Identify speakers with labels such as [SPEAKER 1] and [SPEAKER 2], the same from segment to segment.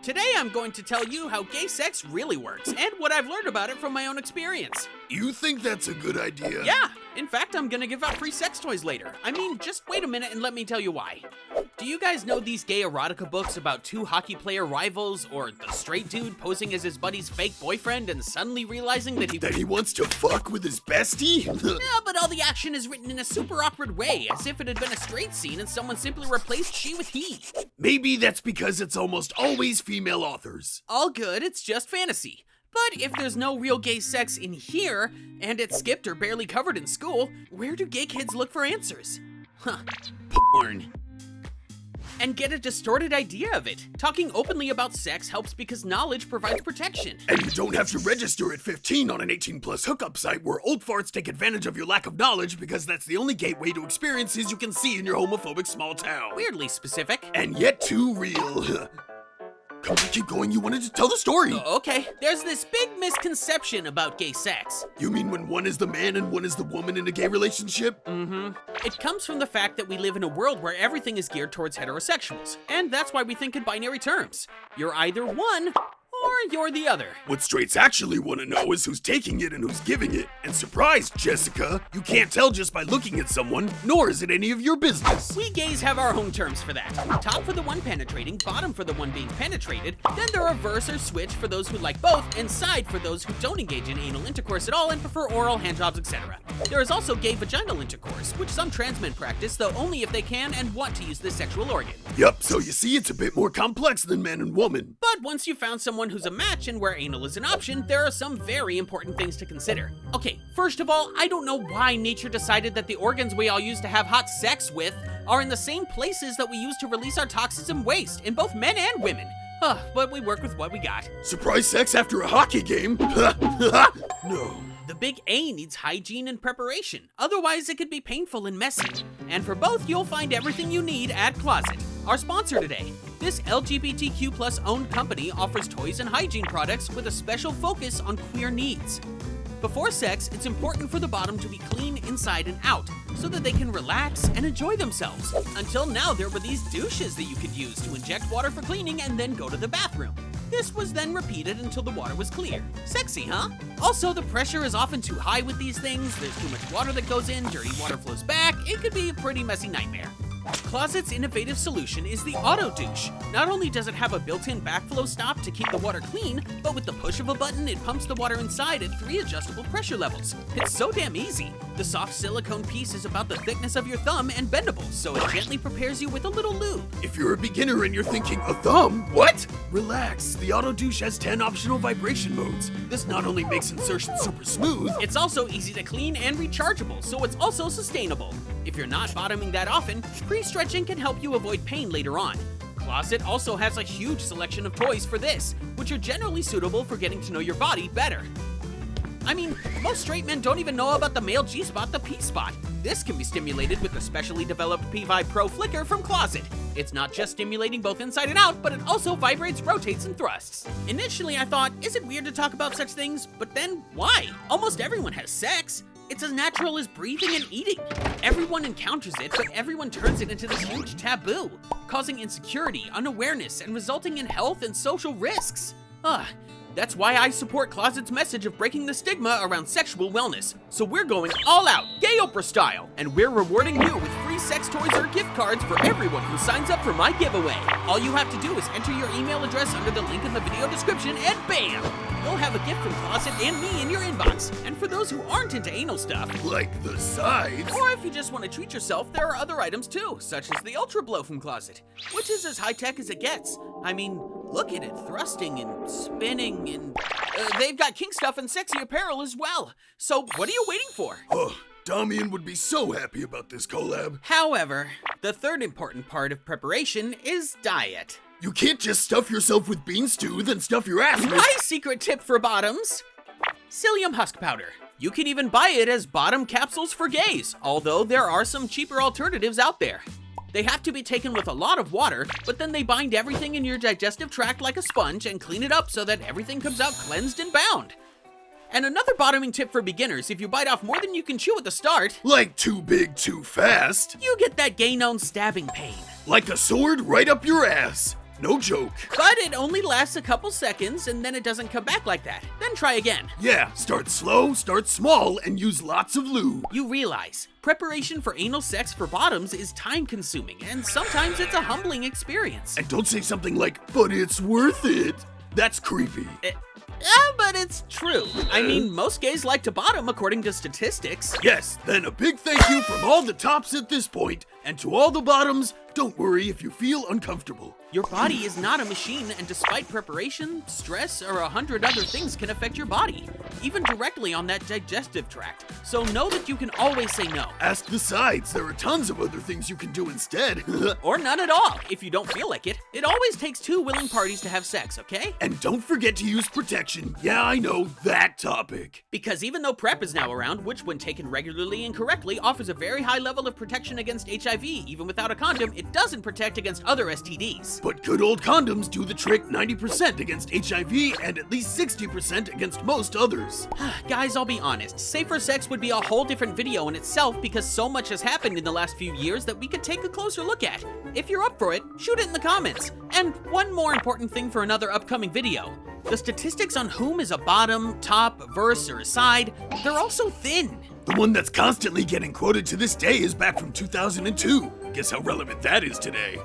[SPEAKER 1] Today I'm going to tell you how gay sex really works and what I've learned about it from my own experience.
[SPEAKER 2] You think that's a good idea?
[SPEAKER 1] Yeah, in fact I'm gonna give out free sex toys later. I mean, just wait a minute and let me tell you why. Do you guys know these gay erotica books about two hockey player rivals or the straight dude posing as his buddy's fake boyfriend and suddenly realizing that he
[SPEAKER 2] wants to fuck with his bestie?
[SPEAKER 1] Yeah, but all the action is written in a super awkward way, as if it had been a straight scene and someone simply replaced she with he.
[SPEAKER 2] Maybe that's because it's almost always female authors.
[SPEAKER 1] All good, it's just fantasy. But if there's no real gay sex in here, and it's skipped or barely covered in school, where do gay kids look for answers? Huh, porn. And get a distorted idea of it. Talking openly about sex helps because knowledge provides protection.
[SPEAKER 2] And you don't have to register at 15 on an 18+ hookup site where old farts take advantage of your lack of knowledge because that's the only gateway to experiences you can see in your homophobic small town.
[SPEAKER 1] Weirdly specific.
[SPEAKER 2] And yet too real. Come on, keep going, you wanted to tell the story.
[SPEAKER 1] Okay, there's this big misconception about gay sex.
[SPEAKER 2] You mean when one is the man and one is the woman in a gay relationship?
[SPEAKER 1] Mm-hmm. It comes from the fact that we live in a world where everything is geared towards heterosexuals, and that's why we think in binary terms. You're either one, or you're the other.
[SPEAKER 2] What straights actually want to know is who's taking it and who's giving it. And surprise, Jessica, you can't tell just by looking at someone, nor is it any of your business.
[SPEAKER 1] We gays have our own terms for that. Top for the one penetrating, bottom for the one being penetrated, then the reverse or switch for those who like both, and side for those who don't engage in anal intercourse at all and prefer oral, handjobs, etc. There is also gay vaginal intercourse, which some trans men practice, though only if they can and want to use this sexual organ.
[SPEAKER 2] Yup, so you see it's a bit more complex than man and woman.
[SPEAKER 1] But once you've found someone who's a match and where anal is an option, there are some very important things to consider. Okay, first of all, I don't know why nature decided that the organs we all use to have hot sex with are in the same places that we use to release our toxins and waste, in both men and women. But we work with what we got.
[SPEAKER 2] Surprise sex after a hockey game? No.
[SPEAKER 1] The big A needs hygiene and preparation, otherwise it could be painful and messy. And for both, you'll find everything you need at Closet, our sponsor today. This LGBTQ+ owned company offers toys and hygiene products with a special focus on queer needs. Before sex, it's important for the bottom to be clean inside and out, so that they can relax and enjoy themselves. Until now, there were these douches that you could use to inject water for cleaning and then go to the bathroom. This was then repeated until the water was clear. Sexy, huh? Also, the pressure is often too high with these things, there's too much water that goes in, dirty water flows back, it could be a pretty messy nightmare. Closet's innovative solution is the Auto Douche. Not only does it have a built-in backflow stop to keep the water clean, but with the push of a button, it pumps the water inside at 3 adjustable pressure levels. It's so damn easy. The soft silicone piece is about the thickness of your thumb and bendable, so it gently prepares you with a little lube.
[SPEAKER 2] If you're a beginner and you're thinking, a thumb? What? Relax, the Auto Douche has 10 optional vibration modes. This not only makes insertion super smooth,
[SPEAKER 1] it's also easy to clean and rechargeable, so it's also sustainable. If you're not bottoming that often, pre-stretching can help you avoid pain later on. Closet also has a huge selection of toys for this, which are generally suitable for getting to know your body better. I mean, most straight men don't even know about the male G-spot, the P-spot. This can be stimulated with the specially developed P-Vibe Pro Flicker from Closet. It's not just stimulating both inside and out, but it also vibrates, rotates, and thrusts. Initially, I thought, is it weird to talk about such things? But then, why? Almost everyone has sex. It's as natural as breathing and eating. Everyone encounters it, but everyone turns it into this huge taboo, causing insecurity, unawareness, and resulting in health and social risks. That's why I support Closet's message of breaking the stigma around sexual wellness. So we're going all out, gay Oprah style, and we're rewarding you with free sex toys or gift cards for everyone who signs up for my giveaway. All you have to do is enter your email address under the link in the video description and bam! You'll have a gift from Closet and me in your inbox. And for those who aren't into anal stuff,
[SPEAKER 2] like the sides,
[SPEAKER 1] or if you just want to treat yourself, there are other items too, such as the Ultra Blow from Closet, which is as high-tech as it gets. I mean, look at it, thrusting and spinning, and they've got kink stuff and sexy apparel as well. So what are you waiting for?
[SPEAKER 2] Damian would be so happy about this collab.
[SPEAKER 1] However, the third important part of preparation is diet.
[SPEAKER 2] You can't just stuff yourself with bean stew, then stuff your ass with—
[SPEAKER 1] My secret tip for bottoms: psyllium husk powder. You can even buy it as bottom capsules for gays, although there are some cheaper alternatives out there. They have to be taken with a lot of water, but then they bind everything in your digestive tract like a sponge and clean it up so that everything comes out cleansed and bound. And another bottoming tip for beginners: if you bite off more than you can chew at the start,
[SPEAKER 2] like too big too fast,
[SPEAKER 1] you get that gay-known stabbing pain.
[SPEAKER 2] Like a sword right up your ass. No joke.
[SPEAKER 1] But it only lasts a couple seconds and then it doesn't come back like that. Then try again.
[SPEAKER 2] Yeah, start slow, start small, and use lots of lube.
[SPEAKER 1] You realize, preparation for anal sex for bottoms is time-consuming, and sometimes it's a humbling experience.
[SPEAKER 2] And don't say something like, but it's worth it. That's creepy.
[SPEAKER 1] Yeah, but it's true. I mean, most gays like to bottom according to statistics.
[SPEAKER 2] Yes, then a big thank you from all the tops at this point, and to all the bottoms, don't worry if you feel uncomfortable.
[SPEAKER 1] Your body is not a machine, and despite preparation, stress, or 100 other things can affect your body, even directly on that digestive tract. So know that you can always say no.
[SPEAKER 2] Ask the sides, there are tons of other things you can do instead.
[SPEAKER 1] Or none at all, if you don't feel like it. It always takes 2 willing parties to have sex, okay?
[SPEAKER 2] And don't forget to use protection. Yeah, I know, that topic.
[SPEAKER 1] Because even though PrEP is now around, which when taken regularly and correctly offers a very high level of protection against HIV, even without a condom, it doesn't protect against other STDs.
[SPEAKER 2] But good old condoms do the trick 90% against HIV and at least 60% against most others.
[SPEAKER 1] Guys, I'll be honest, safer sex would be a whole different video in itself because so much has happened in the last few years that we could take a closer look at. If you're up for it, shoot it in the comments. And one more important thing for another upcoming video. The statistics on whom is a bottom, top, verse, or a side, they're all so thin.
[SPEAKER 2] The one that's constantly getting quoted to this day is back from 2002. Guess how relevant that is today.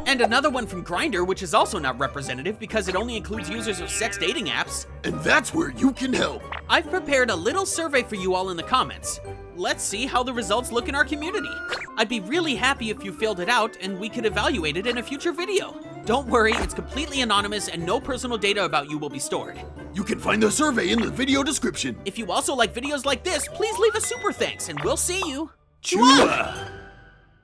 [SPEAKER 1] And another one from Grindr, which is also not representative because it only includes users of sex dating apps.
[SPEAKER 2] And that's where you can help.
[SPEAKER 1] I've prepared a little survey for you all in the comments. Let's see how the results look in our community. I'd be really happy if you filled it out and we could evaluate it in a future video. Don't worry, it's completely anonymous and no personal data about you will be stored.
[SPEAKER 2] You can find the survey in the video description.
[SPEAKER 1] If you also like videos like this, please leave a super thanks and we'll see you.
[SPEAKER 2] Chua!